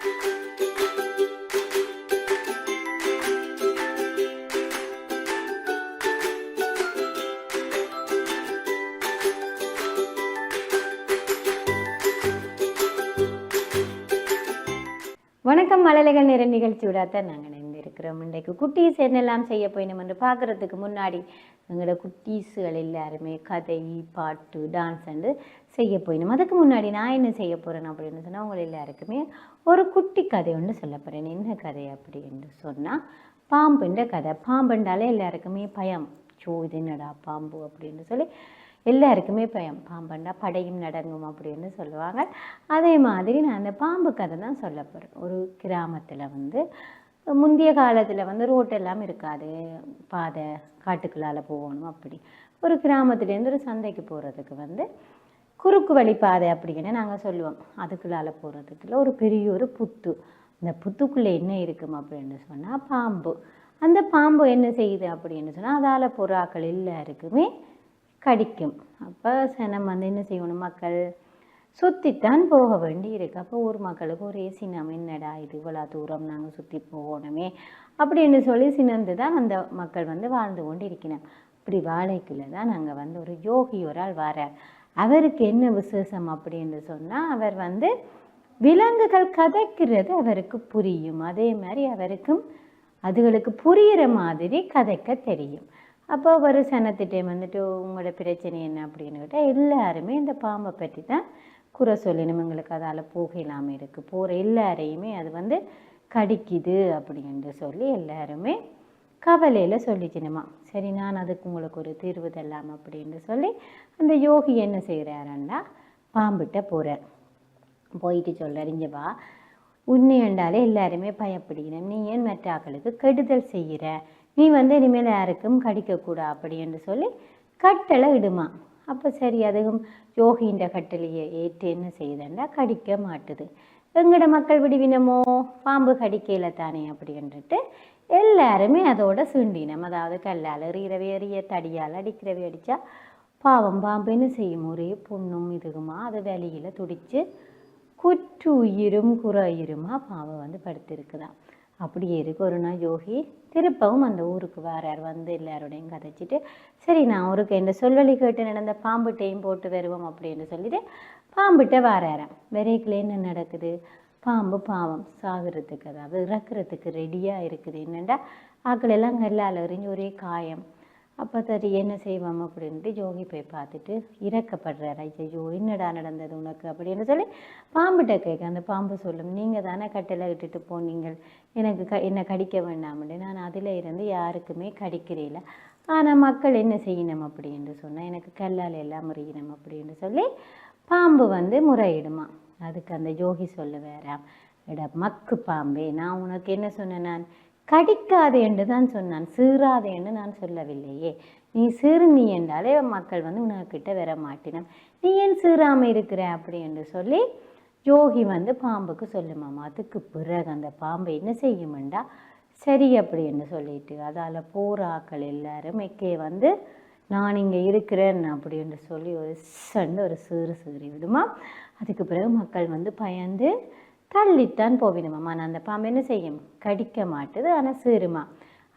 வணக்கம். மழலைகள் நிற நிகழ்ச்சியோடத்தான் நாங்கள் இணைந்திருக்கிறோம். இன்றைக்கு குட்டீஸ் என்னெல்லாம் செய்ய போயினோம் என்று பார்க்குறதுக்கு முன்னாடி எங்களோட குட்டீஸுகள் எல்லாருமே கதை, பாட்டு, டான்ஸ் என்று செய்ய போயினோம். அதுக்கு முன்னாடி நான் என்ன செய்ய போகிறேன் அப்படின்னு சொன்னால், உங்களை எல்லாருக்குமே ஒரு குட்டி கதை ஒன்று சொல்ல போகிறேன். என்ன கதை அப்படின்னு சொன்னால், பாம்புன்ற கதை. பாம்புண்டாலே எல்லாருக்குமே பயம். இது என்னடா பாம்பு அப்படின்னு சொல்லி எல்லாருக்குமே பயம். பாம்பண்டா படையும் நடங்கும் அப்படின்னு சொல்லுவாங்க. அதே மாதிரி நான் அந்த பாம்பு கதை தான் சொல்ல போகிறேன். ஒரு கிராமத்தில் முந்தைய காலத்தில் ரோட்டெல்லாம் இருக்காது, பாதை காட்டுக்குள்ளால் போகணும். அப்படி ஒரு கிராமத்துலேருந்து ஒரு சந்தைக்கு போகிறதுக்கு குறுக்கு வழி பாதை அப்படின்னு நாங்கள் சொல்லுவோம். அதுக்குள்ளால் போகிறதுக்குள்ள ஒரு பெரிய ஒரு புத்து. அந்த புத்துக்குள்ளே என்ன இருக்கும் அப்படின்னு சொன்னால் பாம்பு. அந்த பாம்பு என்ன செய்யுது அப்படின்னு சொன்னால், அதால் புறாக்கள் எல்லாருக்குமே கடிக்கும். அப்போ சனம் என்ன செய்யணும், மக்கள் சுற்றித்தான் போக வேண்டி இருக்கு. அப்போ ஊர் மக்களுக்கு ஒரே சினம், என்னடா இது இவ்வளோ தூரம் நாங்கள் சுற்றி போகணுமே அப்படின்னு சொல்லி சினந்து தான் அந்த மக்கள் வாழ்ந்து கொண்டு இருக்கிறோம். இப்படி வாழைக்குள்ள தான் நாங்கள் ஒரு யோகி ஒரு ஆள் வரார். அவருக்கு என்ன விசேஷம் அப்படின்னு சொன்னால், அவர் விலங்குகள் கதைக்கிறது அவருக்கு புரியும். அதே மாதிரி அவருக்கும் அதுகளுக்கு புரிகிற மாதிரி கதைக்க தெரியும். அப்போ ஒரு சனத்திட்டே உங்களோட பிரச்சனை என்ன அப்படின்னு கேட்டால், எல்லாருமே இந்த பாம்பை பற்றி தான் குறை சொல்லணும். எங்களுக்கு அதால் போகலாமல் இருக்குது, போகிற எல்லாரையுமே அது கடிக்குது அப்படின்னு சொல்லி எல்லாருமே கவலையில் சொல்லிச்சினுமா. சரி, நான் அதுக்கு உங்களுக்கு ஒரு தீர்வு தரலாம் அப்படின்னு சொல்லி அந்த யோகி என்ன செய்கிறாருன்னா, பாம்பிட்ட போகிறார். போயிட்டு சொல்கிறார், இங்கே வா, உன்னை என்றாலே எல்லாருமே பயப்படுகிறேன், நீ ஏன் மற்ற ஆக்களுக்கு கெடுதல் செய்கிற, நீ இனிமேல் யாருக்கும் கடிக்கக்கூடா அப்படின்னு சொல்லி கட்டளை இடுமா. அப்போ சரி, அதுவும் யோகின்ற கட்டளையை ஏற்று என்ன செய்யுதுண்டா, கடிக்க மாட்டுது. எங்கட மக்கள் விடுவினமோ பாம்பு கடிக்கல தானே அப்படின்ட்டு எல்லாருமே அதோட சுண்டினம். அதாவது கல்லால் எறிகிறவே எறிய, தடியால் அடிக்கிறவே அடித்தா பாவம் பாம்பு என்ன செய்யும், ஒரே புண்ணும் இதுகுமா அது வெளியில் துடித்து குற்று உயிரும் குறையுமா பாவை படுத்திருக்குதான். அப்படியே இருக்கு. ஒரு நாள் யோகி திருப்பவும் அந்த ஊருக்கு வரார். எல்லாரோடையும் கதைச்சிட்டு, சரி நான் ஊருக்கு இந்த சொல்வழி கேட்டு நடந்த பாம்புட்டையும் போட்டு வருவோம் அப்படின்னு சொல்லிட்டு பாம்புட்ட வராராம். விரைக்கில் என்ன நடக்குது, பாம்பு பாவம் சாகிறதுக்கு, அதாவது இறக்குறதுக்கு ரெடியாக இருக்குது. என்னென்னா ஆக்கள் எல்லாம் கல்லால் எறிஞ்சு ஒரே காயம். அப்போ சரி என்ன செய்வோம் அப்படின்ட்டு யோகி போய் பார்த்துட்டு இறக்கப்படுறார். ஐயோ என்னடா நடந்தது உனக்கு அப்படின்னு சொல்லி பாம்புகிட்ட கேட்க. அந்த பாம்பு சொல்லும், நீங்கள் தானே கட்டளை இட்டுட்டு போனீங்கள் எனக்கு என்னை கடிக்க வேண்டாம்னு. நான் அதில் இருந்து யாருக்குமே கடிக்கிறீல, ஆனால் மக்கள் என்ன செய்யணும் அப்படின்னு சொன்னால் எனக்கு கல்லால் எல்லாம் முறியணும் அப்படின்னு சொல்லி பாம்பு முறையிடுமா. அதுக்கு அந்த யோகி சொல்ல வேறாம், எடா மக்கு பாம்பே, நான் உனக்கு என்ன சொன்னேன், நான் கடிக்காதே என்று தான் சொன்னான், சீறாதே என்று நான் சொல்லவில்லையே. நீ சீர்நீ என்றாலே மக்கள் உனக்கிட்ட வர மாட்டினம், நீ ஏன் சீறாமல் இருக்கிற அப்படி என்று சொல்லி யோகி பாம்புக்கு சொல்லுமாமா. அதுக்கு பிறகு அந்த பாம்பை என்ன செய்யுமெண்டா, சரி அப்படி என்று சொல்லிட்டு அதால் போராக்கள் எல்லாரும் எக்கே நான் இங்கே இருக்கிறேன் அப்படின்னு சொல்லி ஒரு சீறி விடுமா. அதுக்கு பிறகு மக்கள் பயந்து தள்ளித்தான் போவிடுமாம்மா. நான் அந்த பாம்பு என்ன செய்யும், கடிக்க மாட்டுது, ஆனால் சீருமா.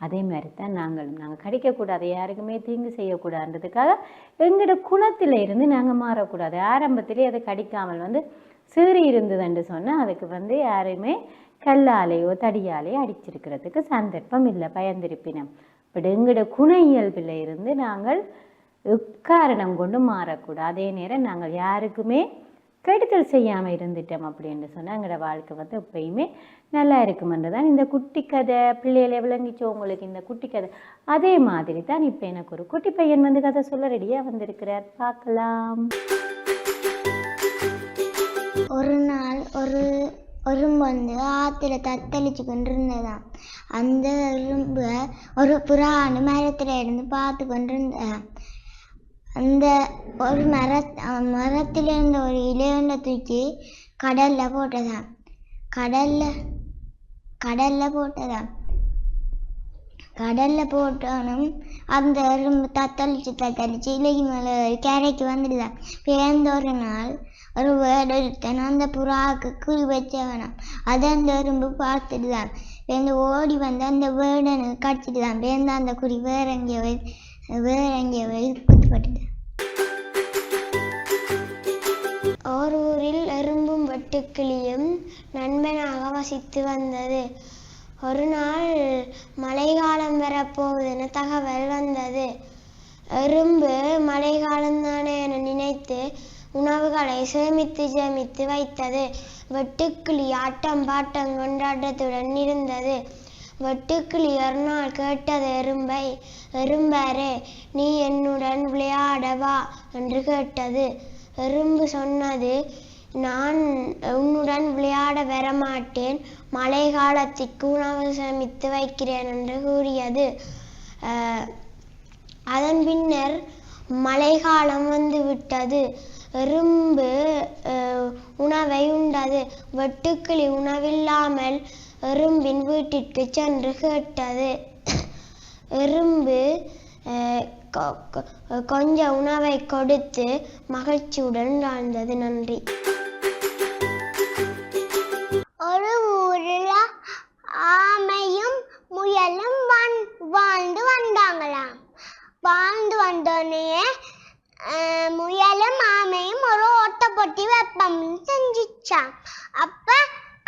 அதே மாதிரி தான் நாங்கள் கடிக்கக்கூடாது, யாருக்குமே தீங்கு செய்யக்கூடாதுன்றதுக்காக எங்களோட குணத்தில் இருந்து நாங்கள் மாறக்கூடாது. ஆரம்பத்திலே அதை கடிக்காமல் சீறி இருந்ததுன்னு சொன்னால் அதுக்கு யாரையுமே கல்லாலேயோ தடியாலேயோ அடிச்சிருக்கிறதுக்கு சந்தர்ப்பம் இல்லை, பயந்திருப்பினம். பட் எங்களோட குண இயல்பில் இருந்து நாங்கள் எக்காரணம் கொண்டு மாறக்கூடாது. அதே நேரம் நாங்கள் யாருக்குமே கெடுதல் செய்யாமல் இருந்துட்டோம் அப்படின்னு சொன்னால் எங்களோட வாழ்க்கை எப்பயுமே நல்லா இருக்குமென்று தான் இந்த குட்டி கதை. பிள்ளைகளை விளங்கிச்சோ உங்களுக்கு இந்த குட்டி கதை. அதே மாதிரி தான் இப்போ எனக்கு ஒரு குட்டி பையன் கதை சொல்ல ரெடியாக வந்திருக்கிறார், பார்க்கலாம். ஒரு நாள் ஒரு எறும்பு ஆற்றுல தத்தளிச்சு கொண்டு இருந்ததான். அந்த எறும்பை ஒரு புறான்னு மரத்தில் இருந்து பார்த்து கொண்டு இருந்ததான். அந்த ஒரு மரத்தில் இருந்த ஒரு இலையொன்றை தூக்கி கடலில் போட்டதான். கடலில் போட்டோனும் அந்த எறும்பு தத்தளிச்சு இலைக்கு மேலே கரைக்கு வந்துடுதான். பேர்ந்த ஒரு நாள் ஒரு வேர்டு ஒருத்தன் அந்த புறாவுக்கு குறி வச்சவனாம். அதை அந்த எறும்பு பார்த்துட்டு தான் வேந்து ஓடி வந்து அந்த வேர்டனை கடிச்சிட்டு தான் வேந்து அந்த குறி வேற எங்கேயோ குத்துப்பட்டுது. ஒரு ஊரில் எறும்பும் வெட்டுக்கிளியும் நண்பனாக வசித்து வந்தது. ஒரு நாள் மழைக்காலம் வரப்போகுதுன்னு தகவல் வந்தது. எறும்பு மழைக்காலம் தானே என நினைத்து உணவுகளை சேமித்து வைத்தது. வெட்டுக்கிளி ஆட்டம் பாட்டம் கொண்டாட்டத்துடன் இருந்தது. வெட்டுக்கிளி ஒரு நாள் கேட்டது எறும்பை, எறும்பாரே நீ என்னுடன் விளையாடவா என்று கேட்டது. எறும்பு சொன்னது, நான் உன்னுடன் விளையாட வரமாட்டேன், மழை காலத்திற்கு உணவு சேமித்து வைக்கிறேன் என்று கூறியது. அதன் பின்னர் மழைக்காலம் வந்து விட்டது. எறும்பு உணவை உண்டது. வெட்டுக்கிளி உணவில்லாமல் எறும்பின் வீட்டிற்கு சென்று கேட்டது. எறும்பு கொஞ்சம் உணவை கொடுத்து மகிழ்ச்சியுடன் வாழ்ந்தது. நன்றி. ஒரு ஊரில் ஆமையும் முயலும் வாழ்ந்து வந்தாங்களாம். வாழ்ந்து வந்தோடனே முயலும் ஆமையும் ஒரு ஓட்ட போட்டி வெப்பம் செஞ்சிச்சான். அப்ப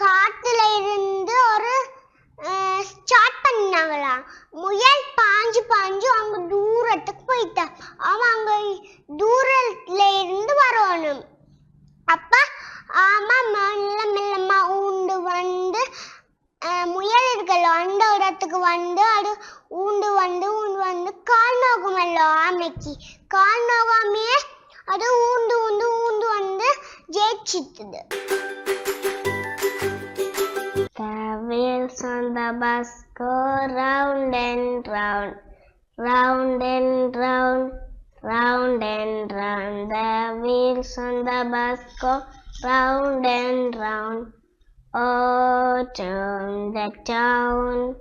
காட்டுல இருந்து ஒரு ஸ்டார்ட் பண்ணாங்களாம். முயல் பாஞ்சு அங்க தூரத்துக்கு போயிட்டான். அவன் அங்க தூரத்துல இருந்து வரணும். அப்ப ஆமா மெல்லமா ஊண்டு வந்து முயல் இருக்கல அந்த இடத்துக்கு வந்து அது ஊண்டு வந்து கால் நோக்குமல்ல ஆமைக்கு. கால் நோகாமையே அது ஊண்டு வந்து ஜெயிச்சிட்டுது. The wheels on the bus go round and round, round and round, round and round. The wheels on the bus go round and round. Oh, turn the town.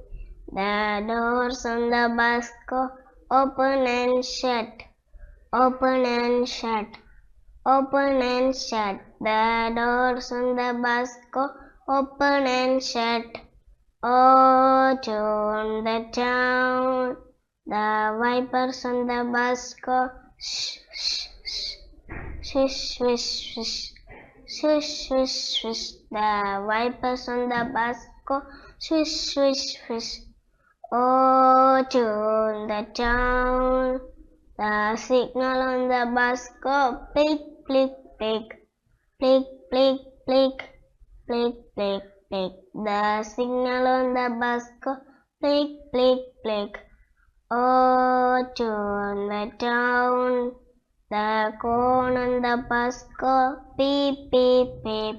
The doors on the bus go open and shut, open and shut, open and shut. The doors on the bus go open and shut. Oh, turn the town. The wipers on the bus go swish, swish, swish, swish, swish, swish, swish. The wipers on the bus go swish, swish, swish. Oh, turn the town. The signal on the bus go plick, plick, plick, plick, plick, plick, plick, plick, plick. The signal on the bus go plick, plick, plick. Oh, turn the town. The cone on the bus go beep, beep, beep,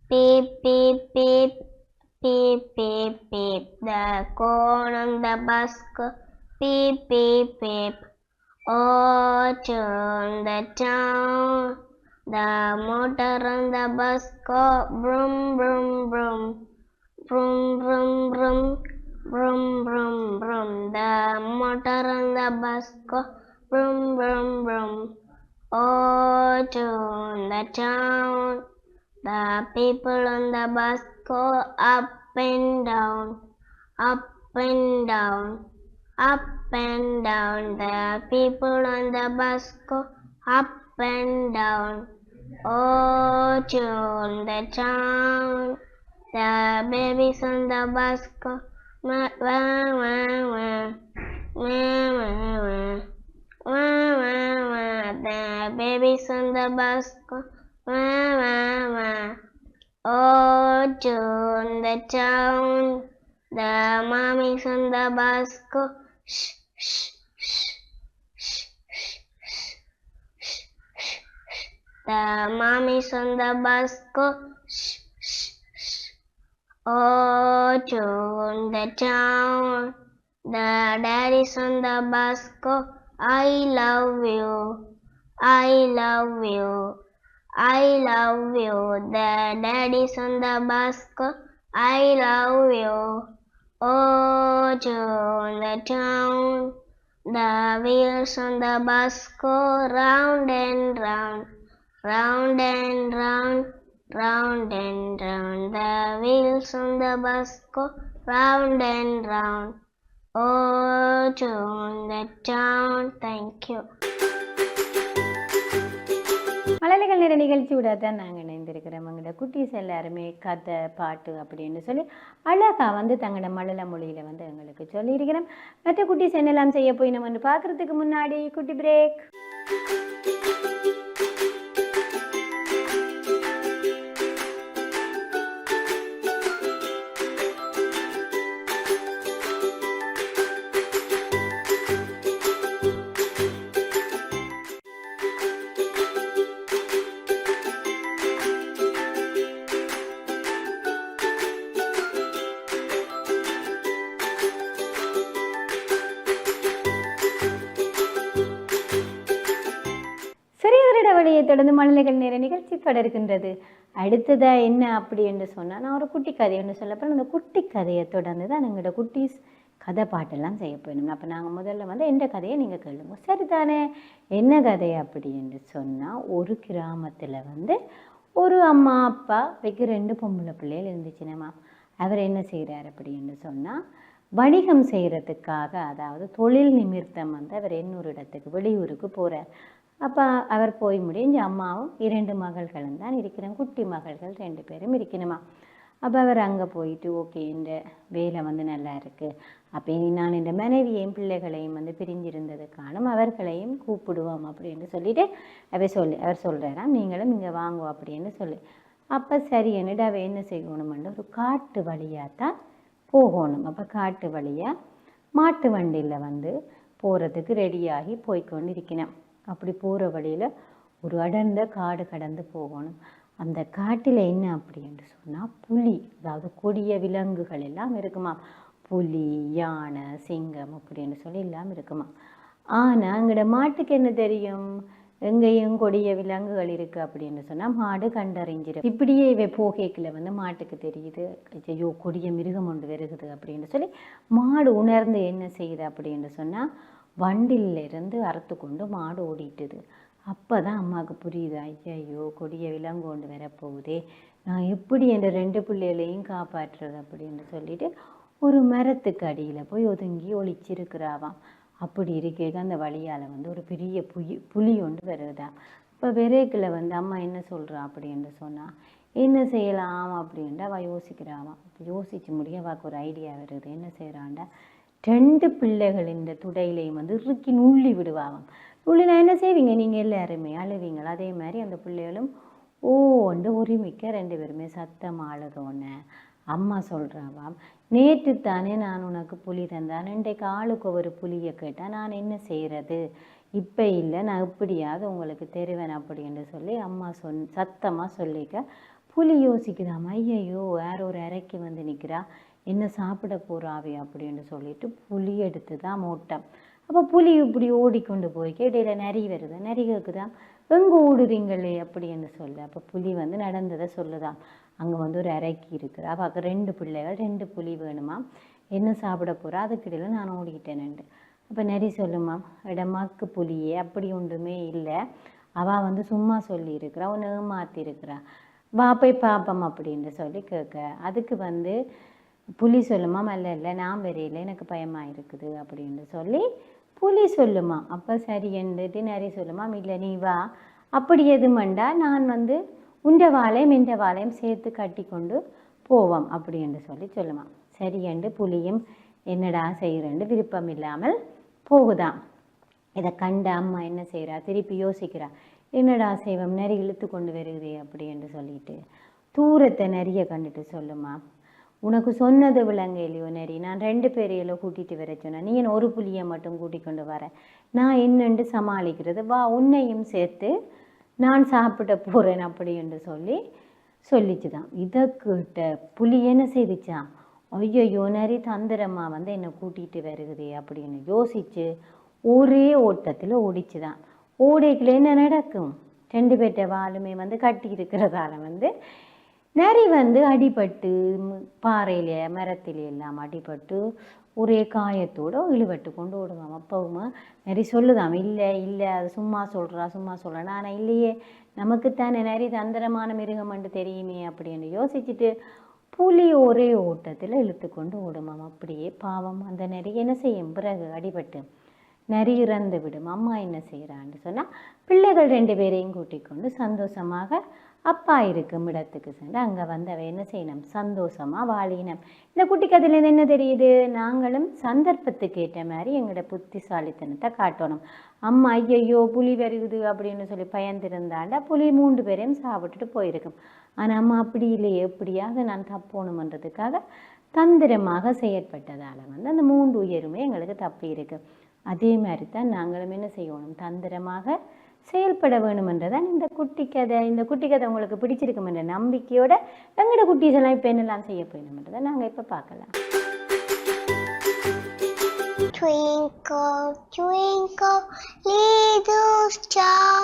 beep, beep, beep, beep, beep, beep. The cone on the bus go beep, beep, beep. Oh, turn the town. The motor on the bus go brum, brum, brum, brum, brum, brum, brum, brum, brum. The motor on the bus go brum, brum, brum. Oh, turn the town. The people on the bus go up and down, up and down, up and down. The people on the bus go up and down. Oh, turn the town. The babies on the bus go wah, wah, wah, wah, wah, wah, wah, wah, wah, wah. The babies on the bus go wah, wah, wah. Oh, turn the town. The mommies on the bus go shh, shh, shh, shh, shh, shh, shh, shh. The mommies on the bus go shh, shh, shh. Oh, turn the town. The daddies on the bus go I love you, I love you, I love you. The daddies on the bus go I love you. Oh, turn the town. The wheels on the bus go round and round, round and round, round and round. The wheels on the bus go round and round. Oh, to the town. Thank you. மழலைகள் நேர நிகழ்ச்சியோட தான் நாங்கள் இணைந்திருக்கிறோம். எங்களோட குட்டீஸ் எல்லாருமே கதை பாட்டு அப்படின்னு சொல்லி அழகாக வந்து தங்களோட மழலை மொழியில் வந்து எங்களுக்கு சொல்லியிருக்கிறோம். மற்ற குட்டீஸ் என்னெல்லாம் செய்ய போய் நம்ம வந்து பார்க்குறதுக்கு முன்னாடி குட்டி பிரேக். வழியை தொடர்ந்து மழலைகள் நேர நிகழ்ச்சி தொடர்கின்றது. அடுத்ததா என்ன அப்படி என்று சொன்னால், நான் ஒரு குட்டி கதை ஒன்று சொல்லப்போ அந்த குட்டி கதையை தொடர்ந்து தான் எங்களோட குட்டீஸ் கதை பாட்டெல்லாம் செய்ய போயிடணும். அப்போ நாங்கள் முதல்ல வந்து எந்த கதையை நீங்கள் கேளுங்க, சரிதானே? என்ன கதை அப்படி என்று சொன்னால், ஒரு கிராமத்தில் வந்து ஒரு அம்மா அப்பா வைக்க 2 பொம்பளை பிள்ளைகள் இருந்துச்சுனேம்மா. அவர் என்ன செய்கிறார் அப்படின்னு சொன்னால், வணிகம் செய்கிறதுக்காக, அதாவது தொழில் நிமித்தம் வந்து அவர் இன்னொரு இடத்துக்கு வெளியூருக்கு போகிறார். அப்போ அவர் போய் முடிஞ்சு அம்மாவும் 2 மகள்களும் தான் இருக்கிறேன், குட்டி மகள்கள் 2 பேரும் இருக்கணுமா. அப்போ அவர் அங்கே போயிட்டு, ஓகே இந்த வேலை வந்து நல்லா இருக்குது, அப்போ நான் இந்த மனைவியையும் பிள்ளைகளையும் வந்து பிரிஞ்சிருந்ததுக்கான அவர்களையும் கூப்பிடுவோம் அப்படின்னு சொல்லிட்டு அவர் சொல்கிறாராம், நீங்களும் இங்கே வாங்குவோம் அப்படின்னு சொல்லி. அப்போ சரி என்னட்டு அவ என்ன செய்யணுமென்று ஒரு காட்டு வழியாக தான் போகணும். அப்போ காட்டு வழியாக மாட்டு வண்டியில் வந்து போகிறதுக்கு ரெடியாகி போய்கொண்டு இருக்கணும். அப்படி போகிற வழியில் ஒரு அடர்ந்த காடு கடந்து போகணும். அந்த காட்டில் என்ன அப்படின்னு சொன்னால், புலி, அதாவது கொடிய விலங்குகள் எல்லாம் இருக்குமா. புலி, யானை, சிங்கம் அப்படின்னு சொல்லி எல்லாம் இருக்குமா. ஆனால் அங்கட மாட்டுக்கு என்ன தெரியும், எங்கேயும் கொடிய விலங்குகள் இருக்குது அப்படின்னு சொன்னால் மாடு கண்டறிஞ்சிடும். இப்படியே இவை போகைக்கில் வந்து மாட்டுக்கு தெரியுது, ஐயோ கொடிய மிருகம் ஒன்று வருகுது அப்படின்னு சொல்லி மாடு உணர்ந்து என்ன செய்யுது அப்படின்னு சொன்னால், வண்டிலிருந்து அறுத்து கொண்டு மாடு ஓடிட்டுது. அப்போ தான் அம்மாவுக்கு புரியுது, ஐயோ கொடிய விலங்கு கொண்டு வரப்போகுதே, நான் எப்படி என் 2 பிள்ளைகளையும் காப்பாற்றுறது அப்படின்னு சொல்லிட்டு ஒரு மரத்துக்கு அடியில் போய் ஒதுங்கி ஒளிச்சிருக்கிறாவாம். அப்படி இருக்க அந்த வழியால் வந்து ஒரு பெரிய புலி ஒன்று வருதா. இப்போ விரைக்கில் வந்து அம்மா என்ன சொல்கிறா அப்படின்னு சொன்னால், என்ன செய்யலாம் அப்படின்ட்டு அவள் யோசிக்கிறாவாம். யோசித்து முடிய அவளுக்கு ஒரு ஐடியா வருது. என்ன செய்கிறான்டா, 2 பிள்ளைகள் இந்த துடையிலையும் வந்து இறுக்கி நுள்ளி விடுவாவாம். நுள்ளினா என்ன செய்வீங்க நீங்கள் எல்லாருமே, அழுவீங்களா. அதே மாதிரி அந்த பிள்ளைகளும் ஓண்டு உரிமிக்க 2 பேருமே சத்தம் ஆளுதோன்னு அம்மா சொல்கிறாவாம், நேற்று தானே நான் உனக்கு புலி தந்தான், இன்றைக்கு ஆளுக்கு ஒரு புலியை கேட்டால் நான் என்ன செய்கிறது, இப்போ இல்லை நான் எப்படியாவது உங்களுக்கு தெரிவேன் அப்படின்னு சொல்லி அம்மா சத்தமாக சொல்லிக்க புலி யோசிக்குதாம், ஐயையோ வேற ஒரு அறைக்கு வந்து நிற்கிறா, என்ன சாப்பிட போகிறாவே அப்படின்னு சொல்லிட்டு புலி எடுத்து தான் மூட்டம். அப்போ புலி இப்படி ஓடிக்கொண்டு போய்க்க இடையில நரி வருது. நரி கேட்குதான், எங்கே ஓடுறீங்களே அப்படின்னு சொல்லு. அப்போ புலி வந்து நடந்ததை சொல்லுதான். அங்கே வந்து ஒரு அறைக்கு இருக்கிறா, பார்க்க 2 பிள்ளைகள் 2 புலி வேணுமா, என்ன சாப்பிட போகிறா, அதுக்கிடையில் நான் ஓடிக்கிட்டேன்ண்டு. அப்போ நரி சொல்லுமா, இடமாக்கு புலியே அப்படி ஒன்றுமே இல்லை, அவள் வந்து சும்மா சொல்லியிருக்கிறா, ஒன்று ஏமாத்திருக்கிறா, வா போய் பார்ப்போம் அப்படின்னு சொல்லி கேட்க. அதுக்கு வந்து புலி சொல்லுமா, இல்லை நான் வரையில எனக்கு பயமாக இருக்குது அப்படின்னு சொல்லி புலி சொல்லுமா. அப்போ சரி என்றுட்டு நரி சொல்லுமா, இல்லை நீ வா, அப்படி எதுமண்டா நான் வந்து உண்ட வாழையும் இந்த வாழையும் சேர்த்து கட்டி கொண்டு போவோம் அப்படின்னு சொல்லி சொல்லுமா. சரி என்று புலியும் என்னடா செய்கிறேன்னு விருப்பம் இல்லாமல் போகுதான். இதை கண்ட அம்மா என்ன செய்கிறா, திருப்பி யோசிக்கிறா, என்னடா செய்வோம், நரி இழுத்து கொண்டு வருகிறே அப்படின்னு சொல்லிட்டு தூரத்தை நரியை கண்டுட்டு சொல்லுமா, உனக்கு சொன்னது விலங்கு இல்லையோ நரி, நான் 2 பேரையில கூட்டிகிட்டு வர சொன்னேன், நீ என் ஒரு புலியை மட்டும் கூட்டி கொண்டு வர, நான் என்னென்று சமாளிக்கிறது, வா உன்னையும் சேர்த்து நான் சாப்பிட போகிறேன் அப்படி என்று சொல்லிச்சு தான். இதை கேட்ட புலி என்ன செய்துச்சான், ஐயோ நரி தந்திரமா வந்து என்னை கூட்டிகிட்டு வருகுதே அப்படின்னு யோசிச்சு ஒரே ஓட்டத்தில் ஓடிச்சு தான். ஓடிக்கல என்ன நடக்கும், 2 பேர்ட்ட வாளுமே வந்து கட்டி இருக்கிறதால வந்து நரி வந்து அடிபட்டு பாறையில மரத்தில எல்லாம் அடிபட்டு ஒரே காயத்தோடு இழுபட்டு கொண்டு ஓடுவான். அப்பவும் நரி சொல்லுதாம், இல்லை அது சும்மா சொல்கிறா, ஆனால் இல்லையே நமக்குத்தானே நரி தந்திரமான மிருகம் என்று தெரியுமே அப்படின்னு யோசிச்சுட்டு புலி ஒரே ஓட்டத்தில் இழுத்து கொண்டு ஓடுமாம். அப்படியே பாவம் அந்த நரி என்ன செய்யும், பிறகு அடிபட்டு நரி இறந்து விடும். அம்மா என்ன செய்கிறான்னு சொன்னால் பிள்ளைகள் 2 பேரையும் கூட்டிக் கொண்டு சந்தோஷமாக அப்பா இருக்கும் இடத்துக்கு சென்று அங்கே வந்து அவ என்ன செய்யணும், சந்தோஷமாக வாழினம். இந்த குட்டி கதையிலேருந்து என்ன தெரியுது, நாங்களும் சந்தர்ப்பத்துக்கு ஏற்ற மாதிரி எங்களோட புத்திசாலித்தனத்தை காட்டணும். அம்மா ஐயையோ புலி வருகுது அப்படின்னு சொல்லி பயந்திருந்தாண்டா புலி 3 பேரையும் சாப்பிட்டுட்டு போயிருக்கும். ஆனால் அம்மா அப்படி இல்லையே, எப்படியாக நான் தப்போணுமன்றதுக்காக தந்திரமாக செயற்பட்டதால் வந்து அந்த 3 உயிருமே எங்களுக்கு தப்பி இருக்கு. அதே மாதிரி தான் நாங்களும் என்ன செய்யணும், தந்திரமாக செயல்பட வேணுமென்றதான் இந்த குட்டி கதை. இந்த குட்டி கதை உங்களுக்கு பிடிச்சிருக்கும் என்ற நம்பிக்கையோட எங்களோட குட்டீஸ் எல்லாம் இப்போ என்னெல்லாம் செய்ய போயணுமென்றதை நாங்கள் இப்போ பார்க்கலாம். Twinkle, twinkle, little star,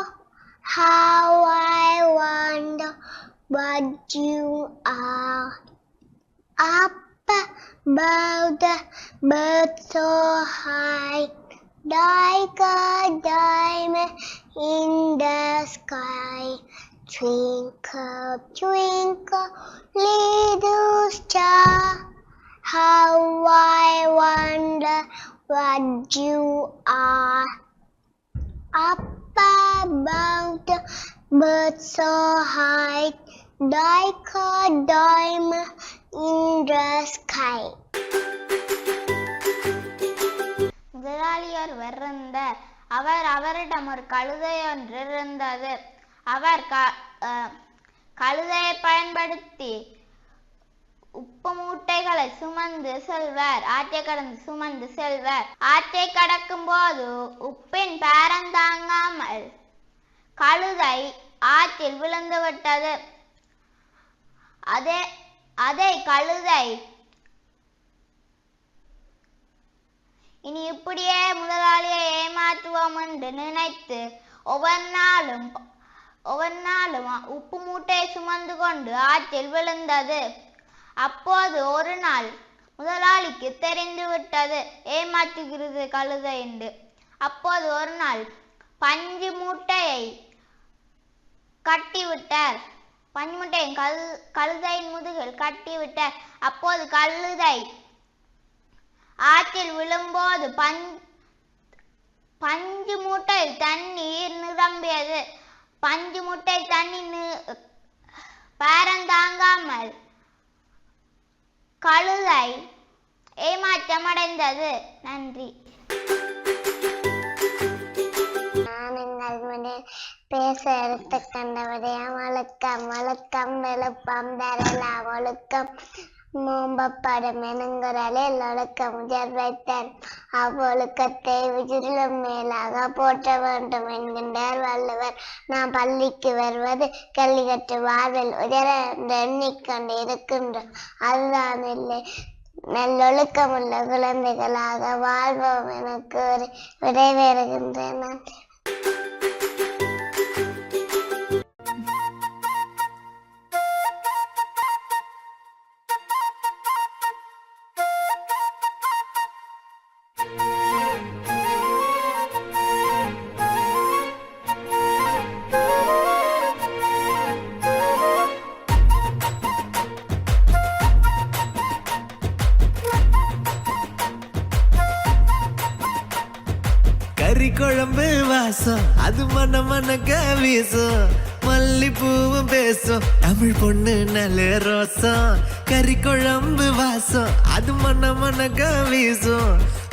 how I wonder what you are. Up above the birds so high, like a diamond in the sky. Twinkle, twinkle, little star, how I wonder what you are. Up above the birds so high, like a diamond in the sky. முதலாளி ஒருவர் இருந்தார். அவரிடம் ஒரு கழுதை ஒன்று இருந்தது. அவர் கழுதையை பயன்படுத்தி உப்பு மூட்டைகளை சுமந்து செல்வர். ஆற்றை கடந்து சுமந்து செல்வர். ஆற்றை கடக்கும் போது உப்பின் பாரம் தாங்காமல் கழுதை ஆற்றில் விழுந்து விட்டது. அதை கழுதை இனி இப்படியே முதலாளியை ஏமாற்றுவோம் என்று நினைத்து ஒவ்வொரு நாளும் உப்பு மூட்டையை சுமந்து கொண்டு ஆற்றில் விழுந்தது. அப்போது ஒரு நாள் முதலாளிக்கு தெரிந்து விட்டது ஏமாற்றுகிறது கழுதை என்று. அப்போது ஒரு நாள் பஞ்சு மூட்டையை கட்டிவிட்டார். பஞ்சு மூட்டையை கழுதையின் முதுகில் கட்டிவிட்டார். அப்போது கழுதை ஆற்றில் விழும்போது பஞ்சு மூட்டையில் தண்ணீர் நிரம்பியது. பஞ்சு மூட்டை தண்ணீர் பாரம் தாங்காமல் கழுதை ஏமாற்றமடைந்தது. நன்றி. பேச எடுத்து கண்டவரையாம் ஒழுக்கம் ஒழுக்கம் வெளுப்பம் தரலாம் ஒழுக்கம் மூம்பப்படும் எனுங்குரலில் ஒழுக்கம் உயர் வைத்தார். அவ்வொழுக்கத்தை உயிரிலும் மேலாக போற்ற வேண்டும் என்கின்றார் வள்ளுவர். நாம் பள்ளிக்கு வருவது கல்வி கற்று வாழ்வில் உயர என்று எண்ணிக்கொண்டு இருக்கின்றோம். அதுதான் இல்லை, நல்லொழுக்கமுள்ள குழந்தைகளாக வாழ்வோம் என கூறி விடைபெறுகின்றேன். நன்றி. கறி குழம்பு வாசம் அது மன மனக்க வீசும். மல்லிப்பூவும் பேசும் தமிழ் பொண்ணு நல்ல ரோசம். கறி குழம்பு வாசம் அது மன மனக்க வீசும்.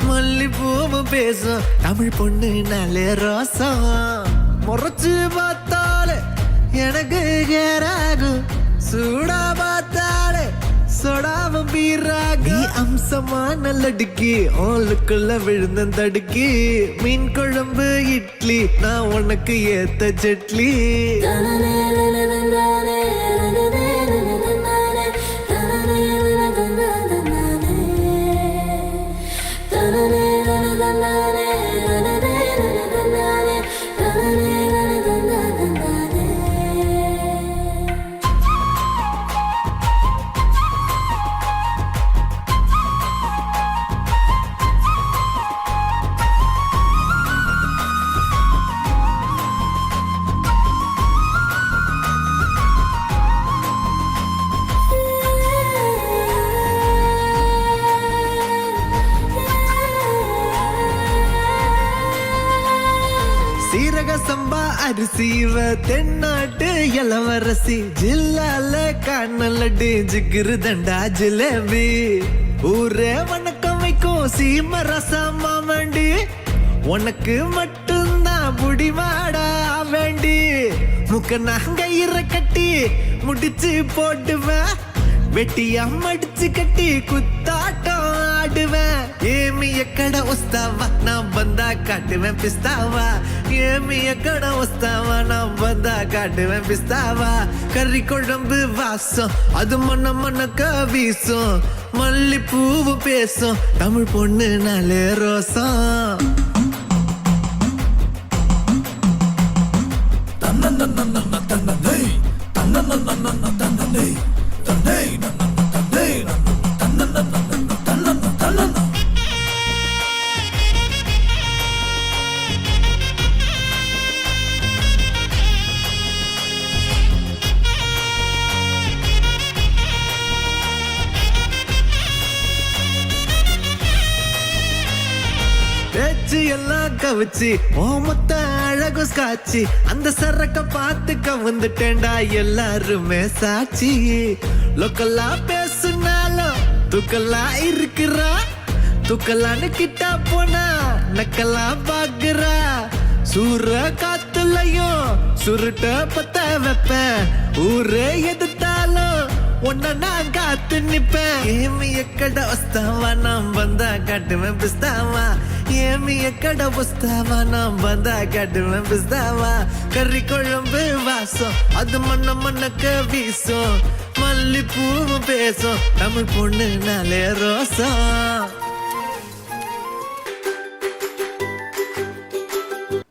மல்லிப்பூவும் பேசும் தமிழ் பொண்ணு நல்ல ரோசம். முறைச்சு பார்த்தாலே எனக்கு கேராகும், சூடா பார்த்தாலே சொடாவும் பீராகி. அம்சமா நல்லடுக்கி ஓலுக்குள்ள விழுந்த தடுக்கி. மீன் குழம்பு இட்லி நான் உனக்கு ஏத்த சட்லி. அரிசி இவ தென்னாட்டு இளவரசி ஜில்லால காணலடி ஜிகிரு தண்டா ஜிலேபி ஊரே வணக்கம் வைக்கும் சீம ரசமா வேண்டி உனக்கு மட்டும்தான் புடிவாடா வேண்டி முக்க நாங்கயிற கட்டி முடிச்சு போட்டுவேன் வெட்டியா மடிச்சு கட்டி குத்தாட்டம் ஆடுவேன் ஏமி எக்கட ஒஸ்தாவா நான் வந்தா காட்டுவேன் பிஸ்தாவா ஏமி எக்கட ஒஸ்தாவா நான் வந்தா காட்டுவேன் பிஸ்தாவா கறி குழம்பு வாசம் அது மண்ண மண்ணக்க வீசும் மல்லிப்பூவு பேசும் தமிழ் பொண்ணு நாளே ரோசம் பேச்சு எல்லாம் கவிச்சு ஓமத்த அழகு காட்சி அந்த சரக்க பார்த்து கவுந்துட்டேன்டா எல்லாருமே சாட்சி லோக்கல்லா பேசுனாலும் துக்கல்லா இருக்கிறா துக்கல்லான்னு கிட்ட போனா நக்கல்லா பாக்குறா சூற காத்துலையும் சுருட்ட பத்த வைப்பேன் ஊரே எதிர்த்தாலும் உன்ன நான் காத்து நிப்பேன் ஏமி எக்கட வஸ்தாவா நான் வந்தா காட்டுவேன் பிஸ்தாவா ஏமி எக்கட வஸ்தாவா நான் வந்தா காட்டுவேன் பிஸ்தாவா கறி குழம்பு வாசம் அது மண்ண மண்ணக்க வீசும் மல்லிப்பூவு பேசும் தமிழ் பொண்ணு நாளே ரோசம்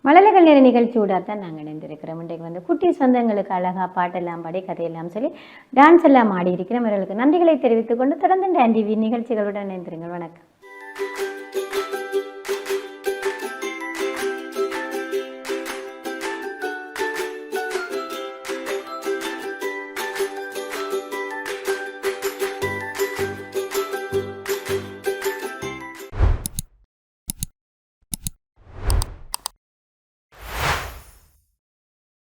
மழலைகள் நேர நிகழ்ச்சியோட தான் நாங்கள் இணைந்திருக்கிறோம். இன்றைக்கு வந்து குட்டீஸ் வந்து எங்களுக்கு அழகாக பாட்டெல்லாம் பாடி கதையெல்லாம் சொல்லி டான்ஸ் எல்லாம் ஆடி இருக்கிறோம். இவர்களுக்கு நன்றிகளை தெரிவித்துக் கொண்டு தொடர்ந்து டான் டிவி நிகழ்ச்சிகளுடன் இணைந்திருங்கள். வணக்கம்.